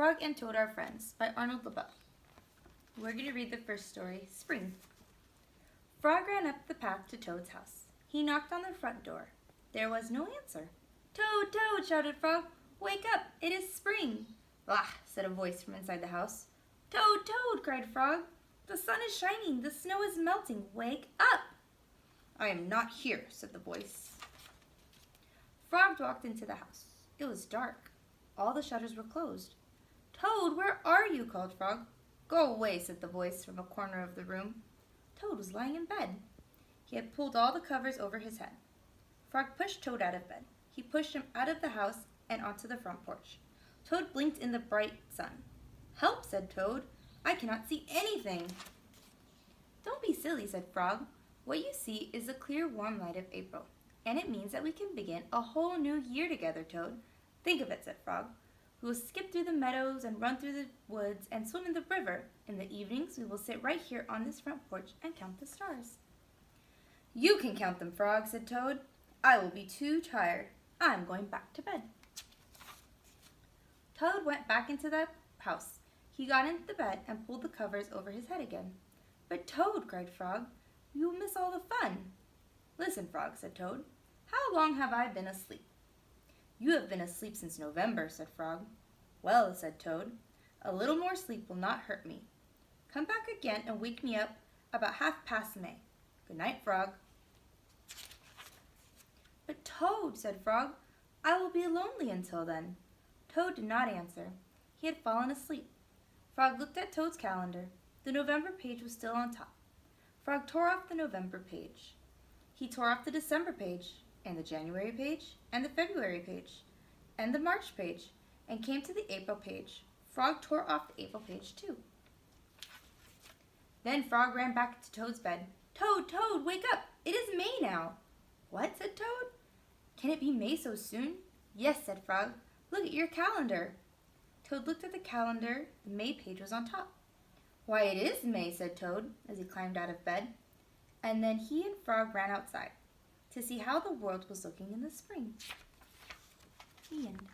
Frog and Toad Are Friends by Arnold Lobel. We're going to read the first story, Spring. Frog ran up the path to Toad's house. He knocked on the front door. There was no answer. "Toad, Toad," shouted Frog. "Wake up, it is spring." "Bah," said a voice from inside the house. "Toad, Toad," cried Frog. "The sun is shining, the snow is melting. Wake up." "I am not here," said the voice. Frog walked into the house. It was dark. All the shutters were closed. "Toad, where are you?" called Frog. "Go away," said the voice from a corner of the room. Toad was lying in bed. He had pulled all the covers over his head. Frog pushed Toad out of bed. He pushed him out of the house and onto the front porch. Toad blinked in the bright sun. "Help," said Toad. "I cannot see anything." "Don't be silly," said Frog. "What you see is the clear, warm light of April, and it means that we can begin a whole new year together, Toad. Think of it," said Frog. "We will skip through the meadows and run through the woods and swim in the river. In the evenings, we will sit right here on this front porch and count the stars." "You can count them, Frog," said Toad. "I will be too tired. I'm going back to bed." Toad went back into the house. He got into the bed and pulled the covers over his head again. "But Toad," cried Frog, "you will miss all the fun." "Listen, Frog," said Toad. "How long have I been asleep?" "You have been asleep since November," said Frog. "Well," said Toad, "a little more sleep will not hurt me. Come back again and wake me up about 1/2 May. Good night, Frog." "But Toad," said Frog, "I will be lonely until then." Toad did not answer. He had fallen asleep. Frog looked at Toad's calendar. The November page was still on top. Frog tore off the November page. He tore off the December page, and the January page, and the February page, and the March page, and came to the April page. Frog tore off the April page too. Then Frog ran back to Toad's bed. "Toad, Toad, wake up! It is May now." "What?" said Toad. "Can it be May so soon?" "Yes," said Frog. "Look at your calendar." Toad looked at the calendar. The May page was on top. "Why, it is May," said Toad as he climbed out of bed. And then he and Frog ran outside to see how the world was looking in the spring. The end.